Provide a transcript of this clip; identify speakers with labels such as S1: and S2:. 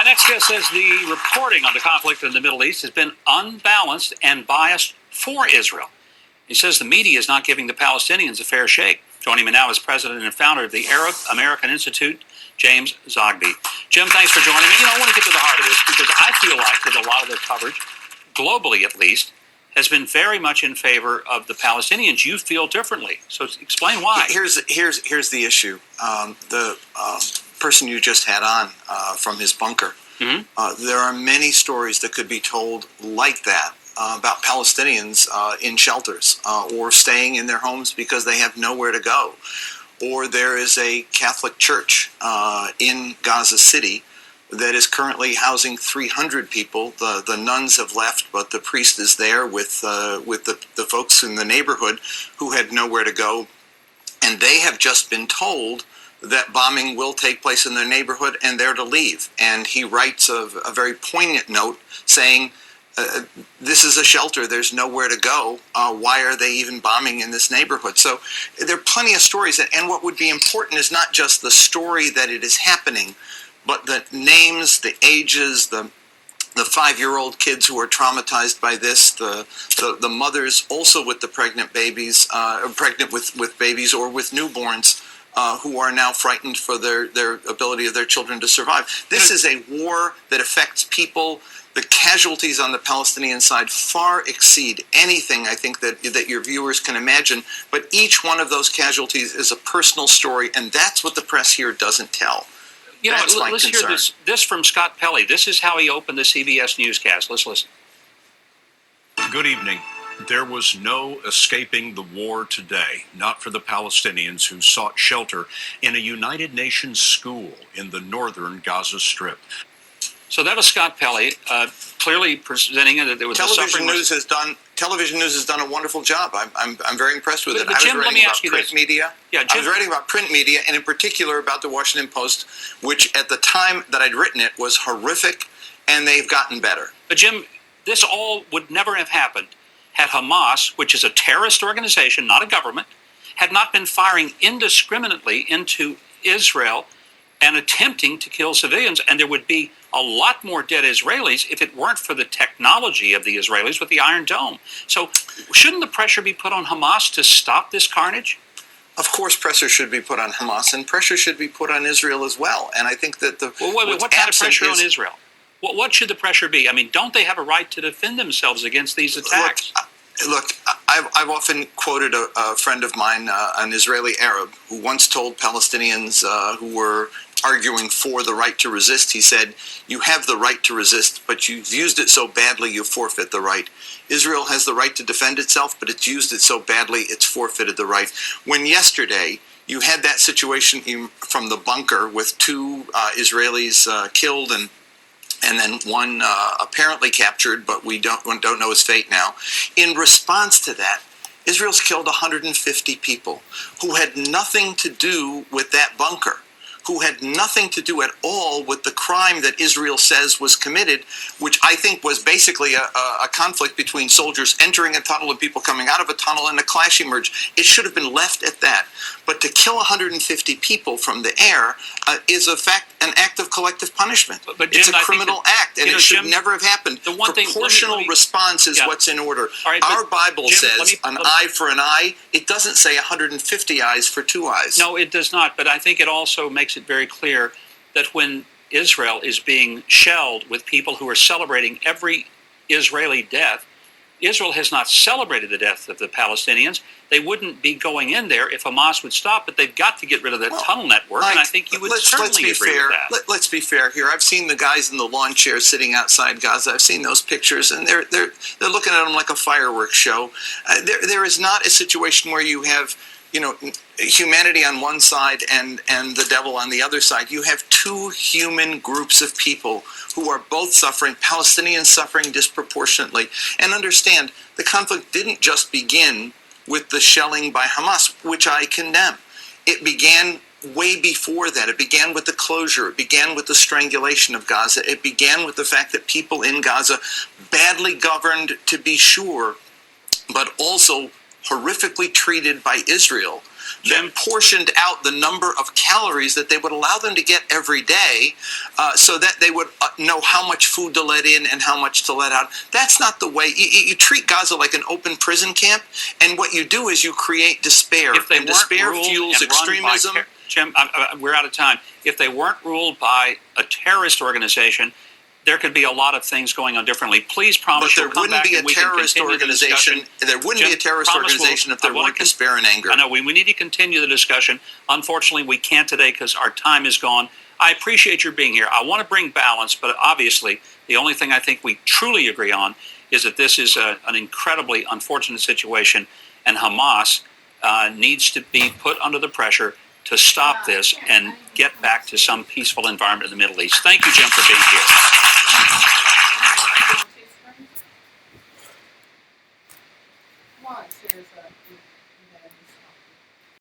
S1: next guest says the reporting on the conflict in the Middle East has been unbalanced and biased for Israel. He says the media is not giving the Palestinians a fair shake. Joining me now is president and founder of the Arab American Institute, James Huckabee. Jim, thanks for joining me. I want to get to the heart of this because I feel like that a lot of the coverage, globally at least, has been very much in favor of the Palestinians. You feel differently. So explain why.
S2: Here's the issue. The person you just had on from his bunker, there are many stories that could be told like that about Palestinians in shelters or staying in their homes because they have nowhere to go. Or there is a Catholic church in Gaza City that is currently housing 300 people. The nuns have left, but the priest is there with the folks in the neighborhood who had nowhere to go. And they have just been told that bombing will take place in their neighborhood and they're to leave. And he writes a very poignant note saying, this is a shelter, there's nowhere to go. Why are they even bombing in this neighborhood? So there are plenty of stories. And what would be important is not just the story that it is happening, but the names, the ages, the 5-year-old kids who are traumatized by this, the mothers also with the pregnant babies, pregnant with babies or with newborns, who are now frightened for their ability of their children to survive. This is a war that affects people. The casualties on the Palestinian side far exceed anything I think that your viewers can imagine. But each one of those casualties is a personal story, and that's what the press here doesn't tell.
S1: You know, let's hear this from Scott Pelley. This is how he opened the CBS newscast. Let's listen.
S3: Good evening. There was no escaping the war today, not for the Palestinians who sought shelter in a United Nations school in the northern Gaza Strip.
S1: So that was Scott Pelley, clearly presenting that there was
S2: Television News has done a wonderful job. I'm very impressed with it.
S1: But Jim, let me ask you this.
S2: Media.
S1: Yeah, Jim,
S2: I was writing about print media, and in particular about the Washington Post, which at the time that I'd written it was horrific, and they've gotten better.
S1: But Jim, this all would never have happened had Hamas, which is a terrorist organization, not a government, had not been firing indiscriminately into Israel and attempting to kill civilians. And there would be a lot more dead Israelis if it weren't for the technology of the Israelis with the Iron Dome. So shouldn't the pressure be put on Hamas to stop this carnage?
S2: Of course, pressure should be put on Hamas, and pressure should be put on Israel as well. And I think that
S1: what kind of pressure on Israel? What should the pressure be? I mean, don't they have a right to defend themselves against these attacks?
S2: Look, I've often quoted a friend of mine, an Israeli Arab, who once told Palestinians who were arguing for the right to resist, he said, you have the right to resist, but you've used it so badly you forfeit the right. Israel has the right to defend itself, but it's used it so badly it's forfeited the right. When yesterday you had that situation from the bunker with 2 Israelis killed and then one apparently captured, but we don't know his fate now. In response to that, Israel's killed 150 people who had nothing to do with that bunker, who had nothing to do at all with the crime that Israel says was committed, which I think was basically a conflict between soldiers entering a tunnel and people coming out of a tunnel, and a clash emerged. It should have been left at that. But to kill 150 people from the air is an act of collective punishment.
S1: But Jim,
S2: it's a criminal act, and it should never have happened. Proportional response is what's in order.
S1: Right,
S2: our Bible says an eye for an eye. It doesn't say 150 eyes for 2 eyes.
S1: No, it does not. But I think it also makes it very clear that when Israel is being shelled with people who are celebrating every Israeli death, Israel has not celebrated the death of the Palestinians. They wouldn't be going in there if Hamas would stop, but they've got to get rid of that tunnel network, and I think you would certainly agree with that.
S2: Let's be fair here. I've seen the guys in the lawn chairs sitting outside Gaza. I've seen those pictures, and they're looking at them like a fireworks show. There is not a situation where you have humanity on one side and the devil on the other side. You have 2 human groups of people who are both suffering, Palestinians suffering disproportionately. And understand, the conflict didn't just begin with the shelling by Hamas, which I condemn. It began way before that. It began with the closure. It began with the strangulation of Gaza. It began with the fact that people in Gaza, badly governed to be sure, but also horrifically treated by Israel, then portioned out the number of calories that they would allow them to get every day, so that they would know how much food to let in and how much to let out. That's not the way. You treat Gaza like an open prison camp, and what you do is you create despair.
S1: If they
S2: and despair fuels extremism.
S1: Jim, we're out of time. If they weren't ruled by a terrorist organization, there could be a lot of things going on differently. Please promise
S2: but there wouldn't be a terrorist organization. There wouldn't be a terrorist organization if there weren't despair and anger.
S1: I know we need to continue the discussion. Unfortunately, we can't today because our time is gone. I appreciate your being here. I want to bring balance, but obviously the only thing I think we truly agree on is that this is an incredibly unfortunate situation, and Hamas needs to be put under the pressure to stop this and get back to some peaceful environment in the Middle East. Thank you, Jim, for being here.